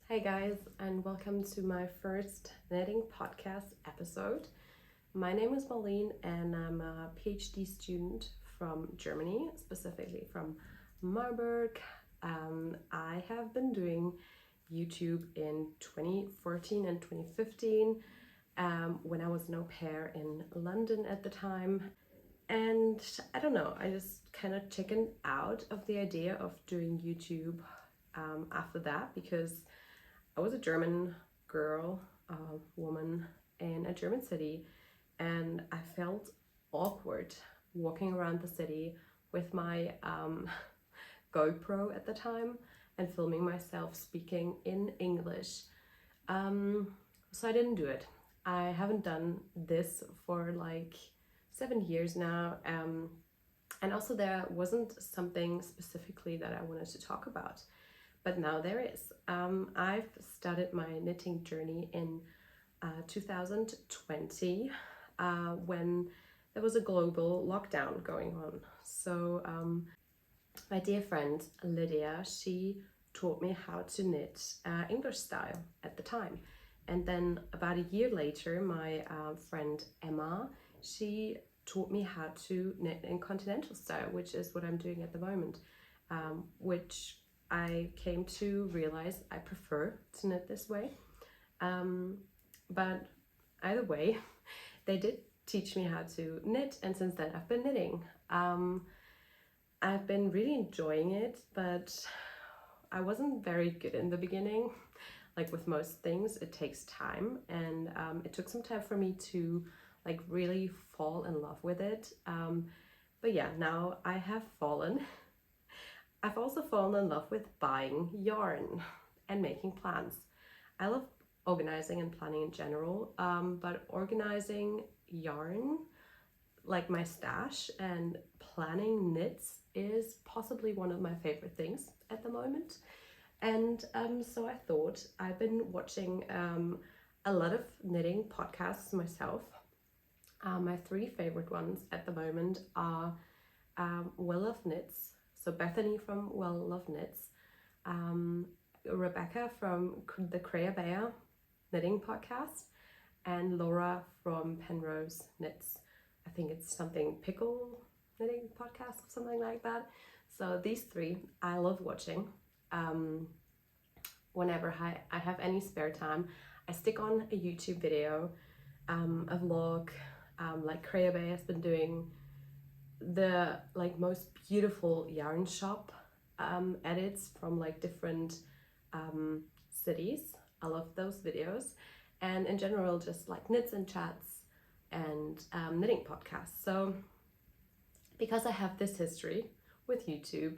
Hey guys, and welcome to my first knitting podcast episode. My name is Marlene, and I'm a PhD student from Germany, specifically from Marburg. I have been doing YouTube in 2014 and 2015 when I was an au pair in London at the time. And I don't know, I just kind of chickened out of the idea of doing YouTube after that because I was a German girl, woman in a German city, and I felt awkward walking around the city with my GoPro at the time and filming myself speaking in English. So I didn't do it. I haven't done this for like 7 years now, and also there wasn't something specifically that I wanted to talk about. But now there is. I've started my knitting journey in 2020 when there was a global lockdown going on. So my dear friend Lydia, she taught me how to knit English style at the time. And then about a year later, my friend Emma, she taught me how to knit in continental style, which is what I'm doing at the moment, which I came to realize I prefer to knit this way. But either way, they did teach me how to knit, and since then I've been knitting. I've been really enjoying it, but I wasn't very good in the beginning. Like with most things, it takes time, and it took some time for me to like really fall in love with it. But yeah, now I have fallen. I've also fallen in love with buying yarn and making plans. I love organizing and planning in general, but organizing yarn, like my stash, and planning knits is possibly one of my favorite things at the moment. And so I thought, I've been watching a lot of knitting podcasts myself. My three favorite ones at the moment are Well Love Knits. So Bethany from Well Love Knits, Rebecca from the Crea Bear Knitting Podcast, and Laura from Penrose Knits. I think it's something Pickle Knitting Podcast or something like that. So these three I love watching. Whenever I have any spare time, I stick on a YouTube video, a vlog, like Crea Bear has been doing the like most beautiful yarn shop edits from like different cities. I love those videos, and in general just like knits and chats and knitting podcasts. So because I have this history with YouTube,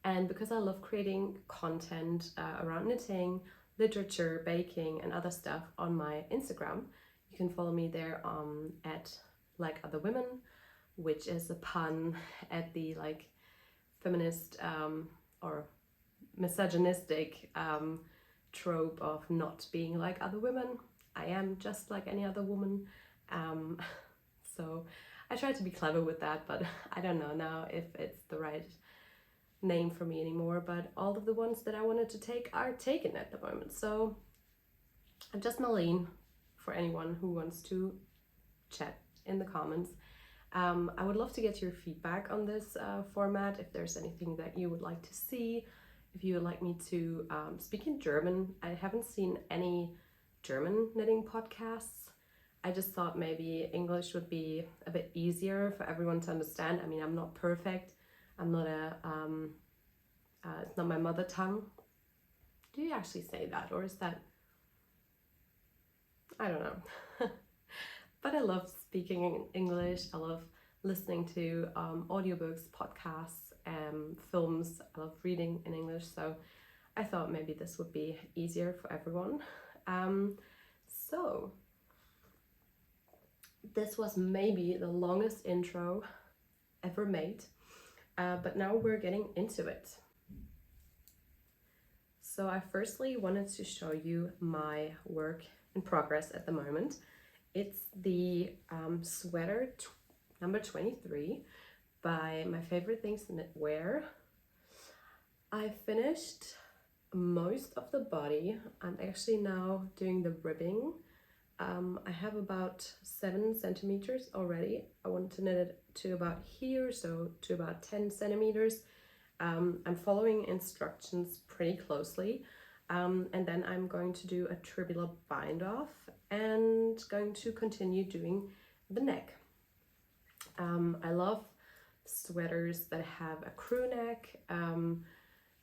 and because I love creating content around knitting, literature, baking, and other stuff on my Instagram, you can follow me there at Like Other Women, which is a pun at the like feminist or misogynistic trope of not being like other women. I am just like any other woman. So I try to be clever with that, but I don't know now if it's the right name for me anymore. But all of the ones that I wanted to take are taken at the moment. So I'm just Marlene for anyone who wants to chat in the comments. I would love to get your feedback on this format, if there's anything that you would like to see, if you would like me to speak in German. I haven't seen any German knitting podcasts. I just thought maybe English would be a bit easier for everyone to understand. I mean, I'm not perfect. I'm not it's not my mother tongue. Do you actually say that, or is that, I don't know. But I love speaking in English. I love listening to audiobooks, podcasts, films. I love reading in English. So I thought maybe this would be easier for everyone. So this was maybe the longest intro ever made, but now we're getting into it. So I firstly wanted to show you my work in progress at the moment. It's the sweater number 23 by My Favorite Things Knitwear. I finished most of the body. I'm actually now doing the ribbing. I have about 7 centimeters already. I want to knit it to about here, so to about 10 centimeters. I'm following instructions pretty closely, and then I'm going to do a tubular bind off and going to continue doing the neck. I love sweaters that have a crew neck.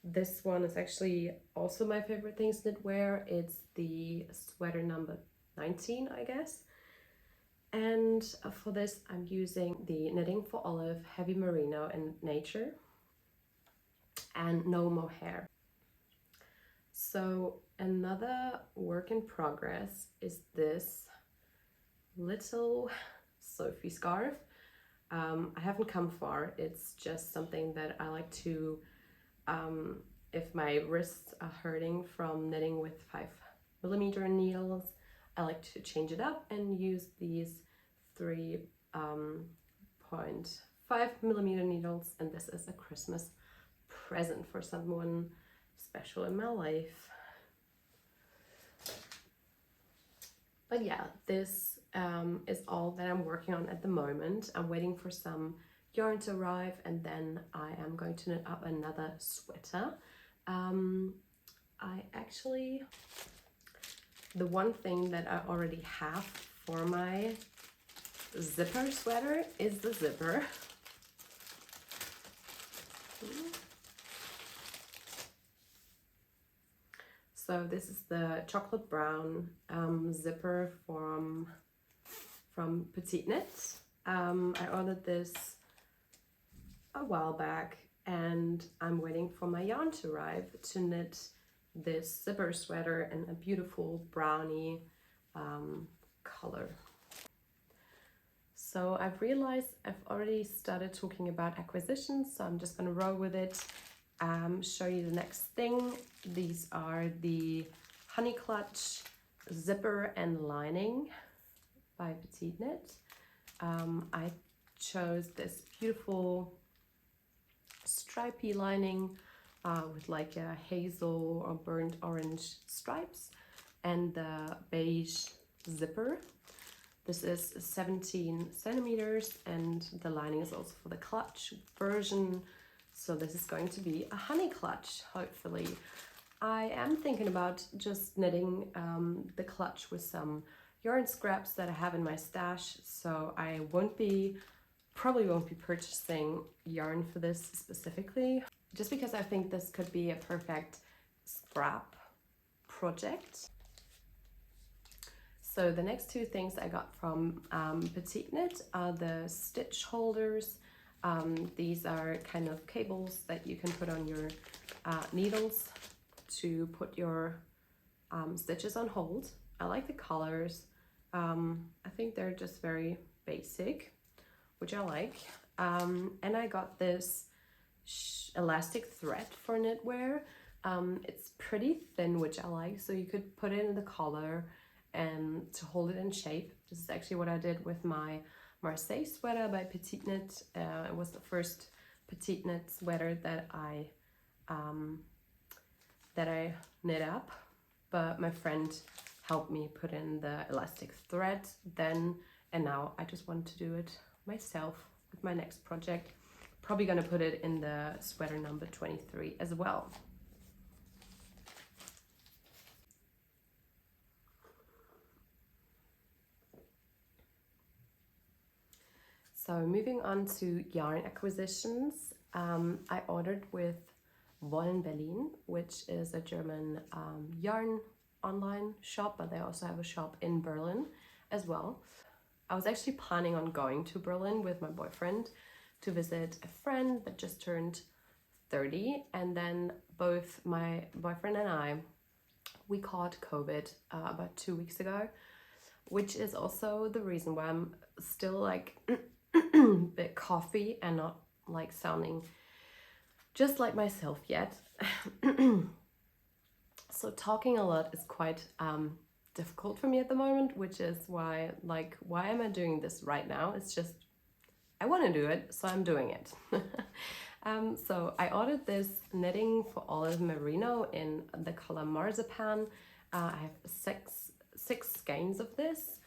This one is actually also my favorite things knitwear. It's the sweater number 19, I guess. And for this, I'm using the Knitting for Olive Heavy Merino in Nature and no mohair. So another work in progress is this little Sophie scarf. I haven't come far. It's just something that I like to, if my wrists are hurting from knitting with 5mm needles, I like to change it up and use these 3.5mm needles, and this is a Christmas present for someone special in my life. But yeah, this is all that I'm working on at the moment. I'm waiting for some yarn to arrive, and then I am going to knit up another sweater. The one thing that I already have for my zipper sweater is the zipper. So this is the chocolate brown zipper from Petiteknit. I ordered this a while back, and I'm waiting for my yarn to arrive to knit this zipper sweater in a beautiful brownie color. So I've realized I've already started talking about acquisitions, so I'm just going to roll with it. Show you the next thing. These are the Honey Clutch zipper and lining by Petiteknit. I chose this beautiful stripy lining with like a hazel or burnt orange stripes, and the beige zipper. This is 17 centimeters, and the lining is also for the clutch version. So this is going to be a honey clutch, hopefully. I am thinking about just knitting the clutch with some yarn scraps that I have in my stash, so I probably won't be purchasing yarn for this specifically, just because I think this could be a perfect scrap project. So the next two things I got from Petiteknit are the stitch holders. These are kind of cables that you can put on your needles to put your stitches on hold. I like the colors. I think they're just very basic, which I like. And I got this elastic thread for knitwear. It's pretty thin, which I like, so you could put it in the collar and to hold it in shape. This is actually what I did with my Merci sweater by Petiteknit. It was the first Petiteknit sweater that I knit up, but my friend helped me put in the elastic thread then, and now I just want to do it myself with my next project. Probably gonna put it in the sweater number 23 as well. So moving on to yarn acquisitions, I ordered with Berlin, which is a German yarn online shop, but they also have a shop in Berlin as well. I was actually planning on going to Berlin with my boyfriend to visit a friend that just turned 30, and then both my boyfriend and we caught COVID about 2 weeks ago, which is also the reason why I'm still like a bit coughy and not like sounding just like myself yet. So talking a lot is quite difficult for me at the moment, which is why am I doing this right now? It's just I want to do it, so I'm doing it. So I ordered this knitting for Olive Merino in the color Marcipan. I have six skeins of this.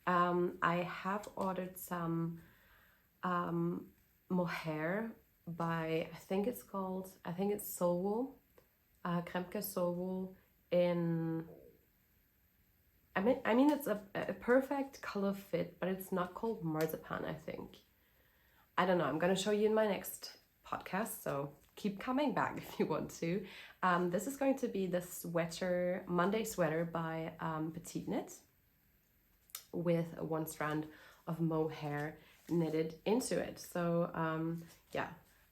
I have ordered some mohair by, I think it's Soul Wool, Kremke Soul Wool in, I mean it's a perfect color fit, but it's not called Marcipan, I think. I don't know, I'm gonna show you in my next podcast, so keep coming back if you want to. This is going to be the sweater, Monday sweater by Petiteknit with one strand of mohair knitted into it. So yeah,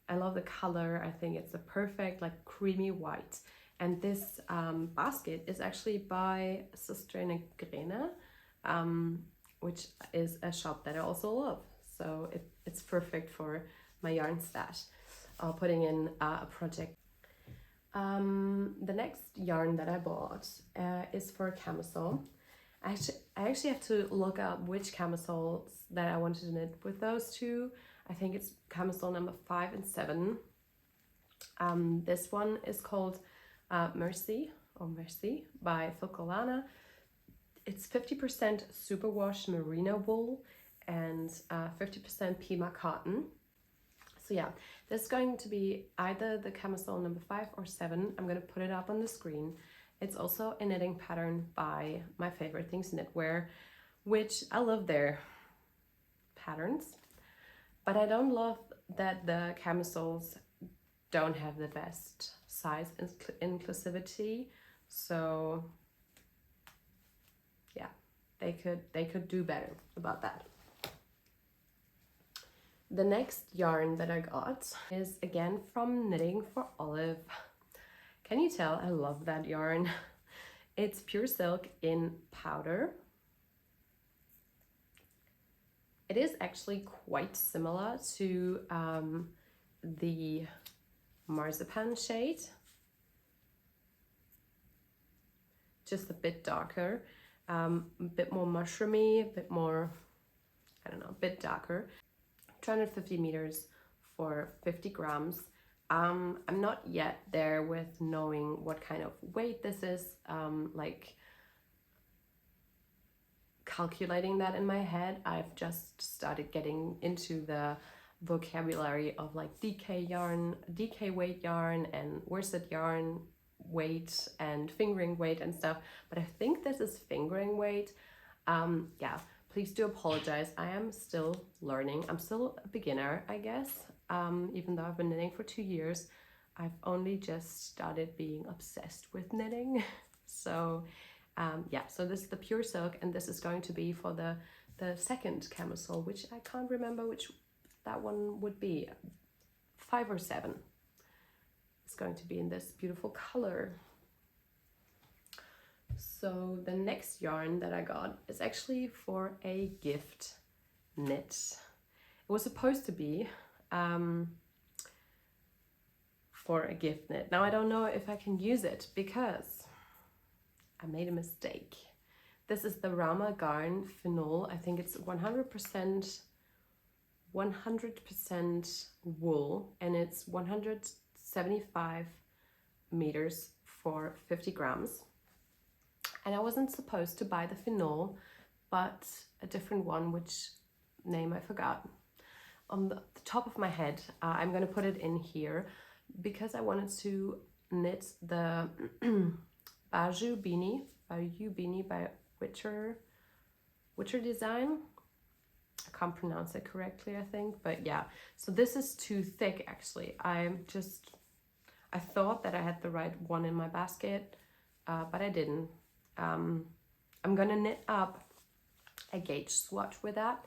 I love the color. I think it's a perfect like creamy white. And this basket is actually by Sister Grene, which is a shop that I also love. So it's perfect for my yarn stash. Putting in a project. The next yarn that I bought is for Camisole. I actually have to look up which camisoles that I wanted to knit with those two. I think it's camisole number 5 and 7. This one is called Merci by Filcolana. It's 50% superwash merino wool and 50% Pima cotton. So yeah, this is going to be either the camisole number 5 or 7. I'm going to put it up on the screen. It's also a knitting pattern by my favorite things, Knitwear, which I love their patterns. But I don't love that the camisoles don't have the best size inclusivity. So yeah, they could do better about that. The next yarn that I got is again from Knitting for Olive. Can you tell I love that yarn? It's pure silk in powder. It is actually quite similar to the Marcipan shade, just a bit darker, a bit more mushroomy, a bit more, I don't know, a bit darker. 250 meters for 50 grams. I'm not yet there with knowing what kind of weight this is, like calculating that in my head. I've just started getting into the vocabulary of like DK yarn, DK weight yarn and worsted yarn weight and fingering weight and stuff, but I think this is fingering weight. Yeah, please do apologize. I am still learning. I'm still a beginner, I guess. Even though I've been knitting for 2 years, I've only just started being obsessed with knitting. So yeah, so this is the pure silk, and this is going to be for the second camisole, which I can't remember which that one would be, 5 or 7. It's going to be in this beautiful color. So the next yarn that I got is actually for a gift knit. It was supposed to be for a gift knit. Now I don't know if I can use it because I made a mistake. This is the Rama Garn Phenol. I think it's 100% wool, and it's 175 meters for 50 grams. And I wasn't supposed to buy the phenol, but a different one, which name I forgot. On the top of my head, I'm gonna put it in here because I wanted to knit the Baju beanie by Witcher Design. I can't pronounce it correctly, I think, but yeah. So this is too thick, actually. I thought that I had the right one in my basket, but I didn't. I'm gonna knit up a gauge swatch with that,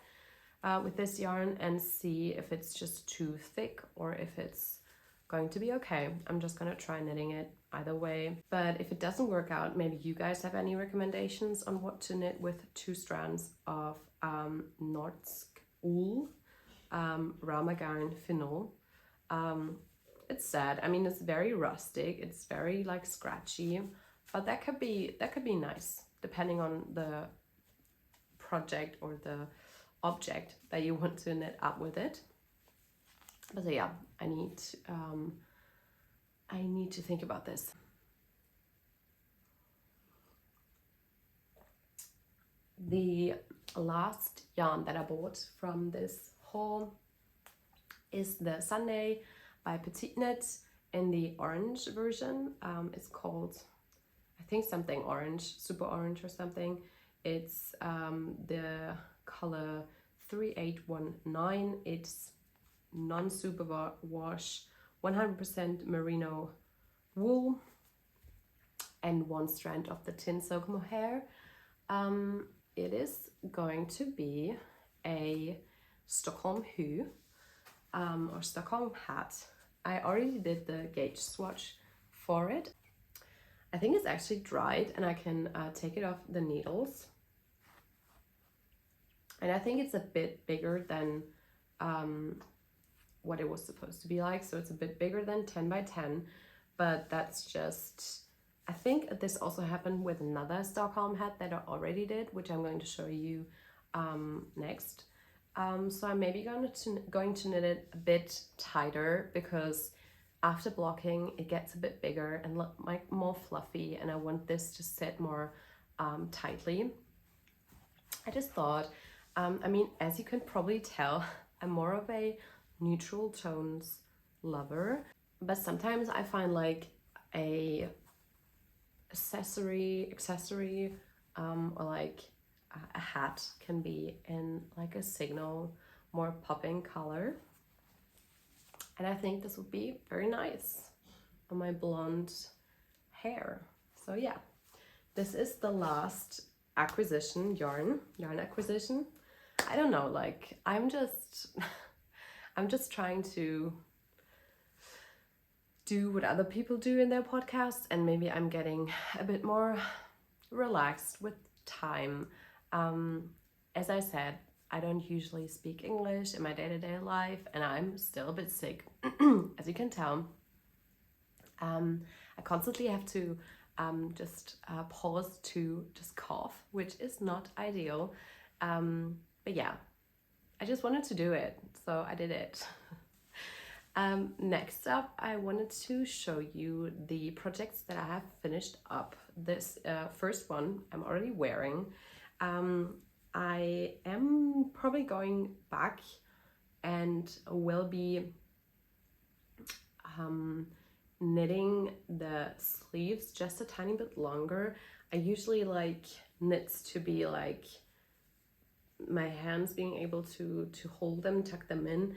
with this yarn, and see if it's just too thick or if it's going to be okay. I'm just gonna try knitting it either way. But if it doesn't work out, maybe you guys have any recommendations on what to knit with 2 strands of Norsk Ull Rama Garn Phenol. It's sad. I mean, it's very rustic. It's very like scratchy, but that could be nice depending on the project or the object that you want to knit up with it. But so yeah, I need to think about this. The last yarn that I bought from this haul is the Sunday by Petiteknit in the orange version. It's called, I think, something orange, super orange or something. It's the color 3819. It's non-super wash, 100% merino wool, and 1 strand of the Tynn silk mohair. It is going to be a Stockholm hood or Stockholm hat. I already did the gauge swatch for it. I think it's actually dried and I can take it off the needles. And I think it's a bit bigger than what it was supposed to be like. So it's a bit bigger than 10 by 10, but that's just, I think this also happened with another Stockholm hat that I already did, which I'm going to show you next. So I'm maybe going to knit it a bit tighter, because after blocking it gets a bit bigger and like more fluffy, and I want this to sit more tightly. I just thought, I mean, as you can probably tell, I'm more of a neutral tones lover, but sometimes I find like a accessory or like a hat can be in like a signal, more popping color, and I think this would be very nice on my blonde hair. So yeah, this is the last acquisition, yarn acquisition. I don't know, like I'm just trying to do what other people do in their podcasts, and maybe I'm getting a bit more relaxed with time. As I said, I don't usually speak English in my day-to-day life, and I'm still a bit sick, as you can tell. I constantly have to just pause to just cough, which is not ideal. But yeah, I just wanted to do it, so I did it. Next up, I wanted to show you the projects that I have finished up. This first one I'm already wearing. I am probably going back and will be knitting the sleeves just a tiny bit longer. I usually like knits to be like my hands being able to hold them, tuck them in.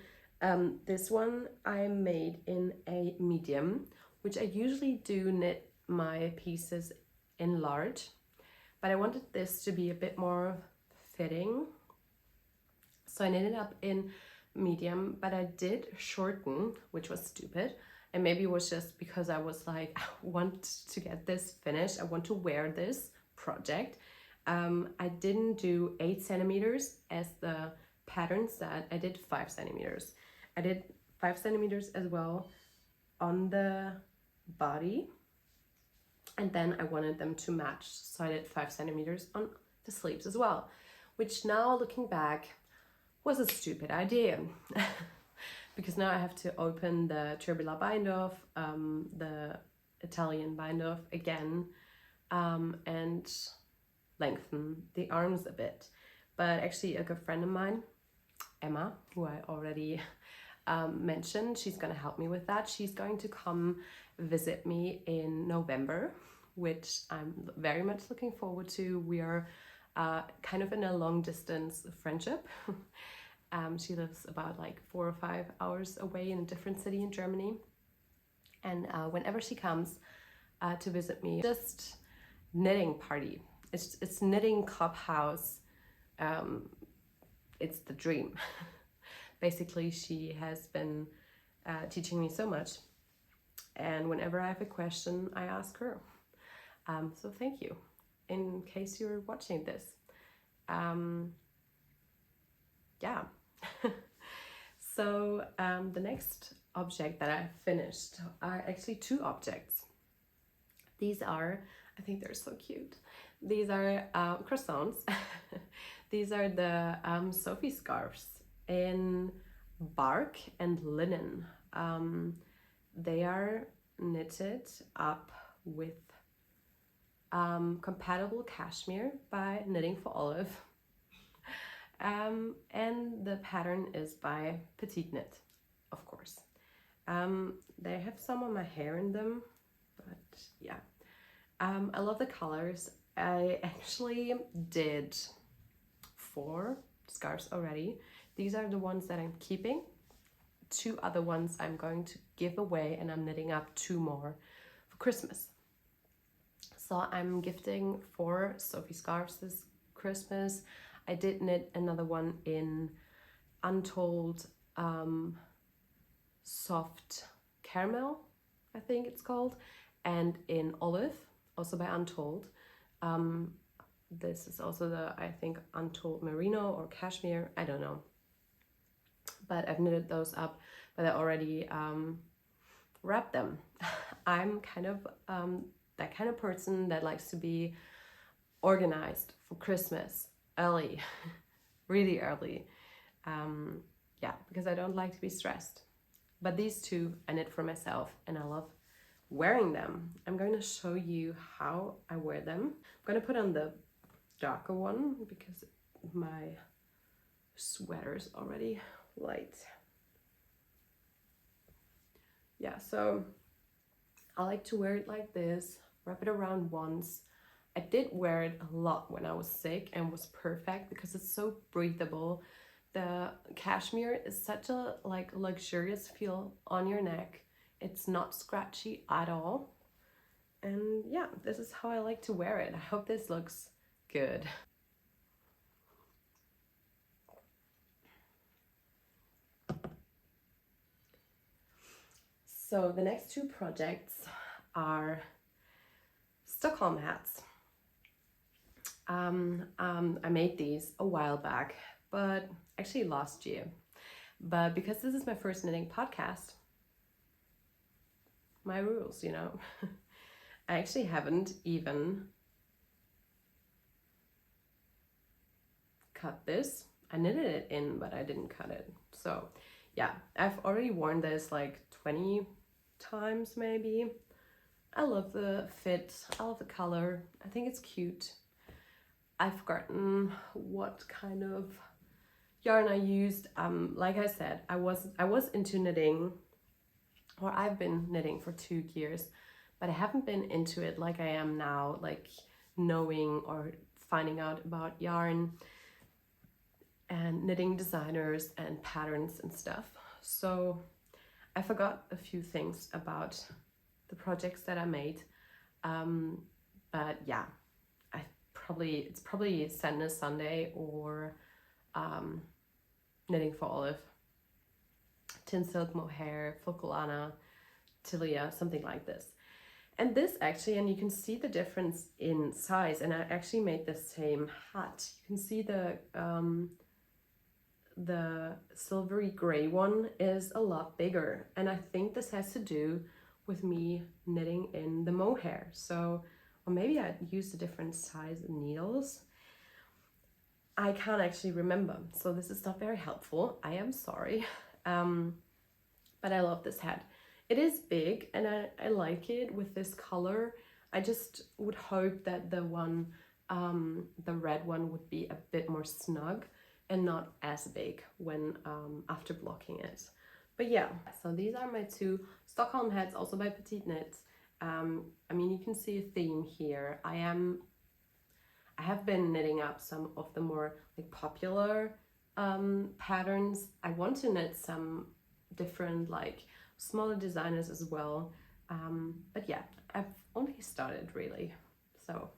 This one I made in a medium, which I usually do knit my pieces in large, but I wanted this to be a bit more fitting, so I knitted up in medium, but I did shorten, which was stupid, and maybe it was just because I was like, I want to get this finished, I want to wear this project. I didn't do 8 centimeters as the pattern said. I did 5 centimeters. I did 5 centimeters as well on the body, and then I wanted them to match, so I did 5 centimeters on the sleeves as well, which now looking back was a stupid idea. Because now I have to open the tubular bind off, the Italian bind off again, and lengthen the arms a bit. But actually a good friend of mine, Emma, who I already mentioned, she's going to help me with that. She's going to come visit me in November, which I'm very much looking forward to. We are kind of in a long distance friendship. She lives about like 4 or 5 hours away in a different city in Germany, and whenever she comes to visit me, just knitting party. It's knitting clubhouse. It's the dream. Basically, she has been teaching me so much, and whenever I have a question, I ask her. So thank you, in case you're watching this. Yeah. So the next object that I finished are actually 2 objects. These are, I think they're so cute. These are croissants. These are the Sophie scarves in bark and linen. They are knitted up with compatible cashmere by Knitting for Olive. And the pattern is by Petiteknit, of course. They have some of my hair in them, but yeah. I love the colors. I actually did 4 scarves already. These are the ones that I'm keeping. 2 other ones I'm going to give away, and I'm knitting up 2 more for Christmas. So I'm gifting 4 Sophie scarves this Christmas. I did knit another one in Untold Soft Caramel, I think it's called, and in Olive, also by Untold. This is also the, I think, Untold Merino or Cashmere, I don't know. But I've knitted those up, but I already wrapped them. I'm kind of that kind of person that likes to be organized for Christmas early, really early. Yeah, because I don't like to be stressed. But these 2 I knit for myself, and I love wearing them. I'm going to show you how I wear them. I'm going to put on the darker one because my sweater is already light. Yeah, so I like to wear it like this, wrap it around once. I did wear it a lot when I was sick and was perfect because it's so breathable. The cashmere is such a like luxurious feel on your neck. It's not scratchy at all. And yeah, this is how I like to wear it. I hope this looks good. So the next 2 projects are Stockholm hats. I made these a while back, but actually last year. But because this is my first knitting podcast, my rules, you know. I actually haven't even cut this. I knitted it in, but I didn't cut it. So yeah, I've already worn this like 20 times maybe. I love the fit, I love the color, I think it's cute. I've forgotten what kind of yarn I used. Like I said, I was into knitting, or I've been knitting for 2 years, but I haven't been into it like I am now, like knowing or finding out about yarn and knitting designers and patterns and stuff. So I forgot a few things about the projects that I made. But yeah, it's probably Sadness Sunday or Knitting for Olive, Tynn Silk Mohair, Filcolana, Tilia, something like this. And this actually, and you can see the difference in size, and I actually made the same hat. You can see the silvery gray one is a lot bigger, and I think this has to do with me knitting in the mohair. So, or maybe I used a different size of needles. I can't actually remember, so this is not very helpful. I am sorry. But I love this hat. It is big, and I like it with this color. I just would hope that the one, the red one, would be a bit more snug and not as big when after blocking it. But yeah, so these are my 2 Stockholm hats, also by Petiteknit. I mean, you can see a theme here. I have been knitting up some of the more like popular patterns. I want to knit some different like smaller designers as well. But yeah, I've only started really. So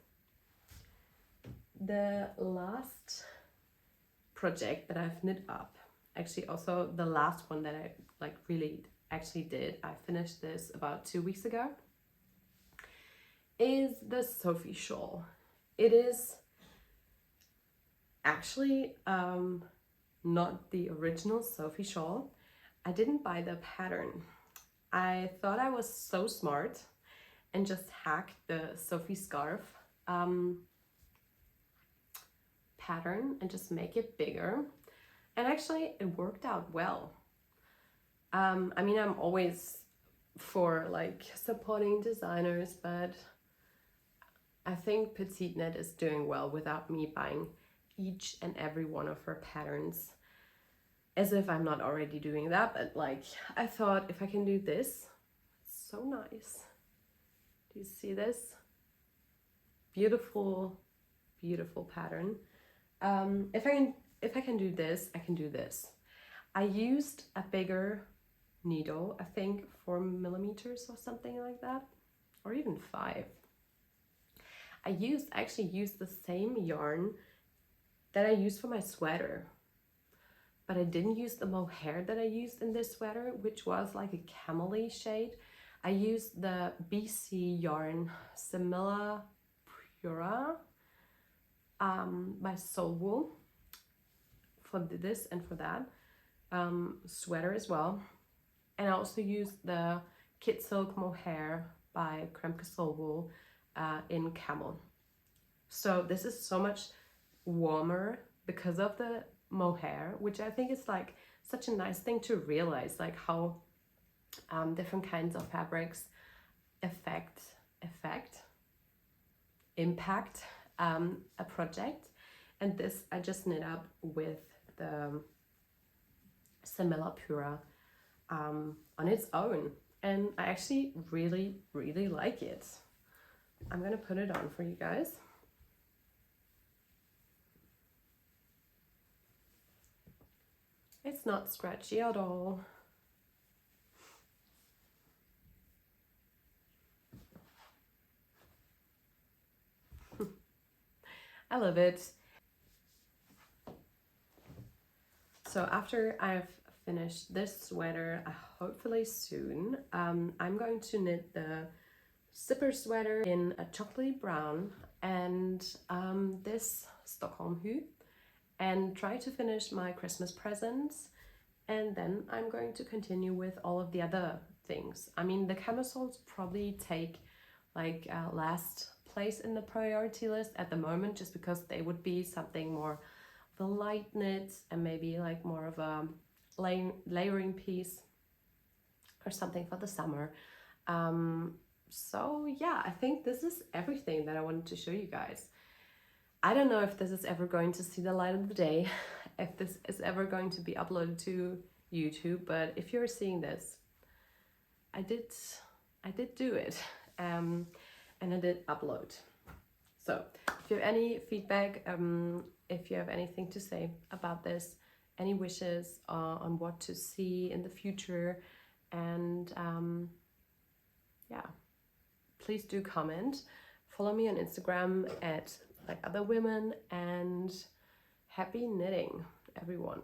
the last project that I've knit up, actually also the last one that I like really actually did, I finished this about 2 weeks ago, is the Sophie shawl. It is actually not the original Sophie shawl. I didn't buy the pattern. I thought I was so smart and just hacked the Sophie scarf pattern and just make it bigger. And actually it worked out well. I mean, I'm always for like supporting designers, but I think Petiteknit is doing well without me buying each and every one of her patterns, as if I'm not already doing that. But like, I thought if I can do this, it's so nice. Do you see this? Beautiful, beautiful pattern. If I can do this, I can do this. I used a bigger needle, I think 4 millimeters or something like that, or even 5. I actually used the same yarn that I used for my sweater, but I didn't use the mohair that I used in this sweater, which was like a camel shade. I used the BC yarn Semilla Pura by Soul Wool for this and for that sweater as well. And I also used the Kid Silk Mohair by Kremke Wool in Camel. So this is so much warmer because of the mohair, which I think is like such a nice thing to realize, like how different kinds of fabrics impact a project. And this I just knit up with the Semilla Pura on its own, and I actually really like it. I'm gonna put it on for you guys. It's not scratchy at all. I love it. So after I've finished this sweater, hopefully soon, I'm going to knit the zipper sweater in a chocolatey brown and this Stockholm hoop, and try to finish my Christmas presents, and then I'm going to continue with all of the other things. I mean, the camisoles probably take like last place in the priority list at the moment, just because they would be something more the light knit and maybe like more of a layering piece or something for the summer. So yeah, I think this is everything that I wanted to show you guys. I don't know if this is ever going to see the light of the day, if this is ever going to be uploaded to YouTube, but if you're seeing this, I did do it, and I did upload. So if you have any feedback, if you have anything to say about this, any wishes on what to see in the future, and yeah, please do comment. Follow me on Instagram at Like Other Women, and happy knitting, everyone.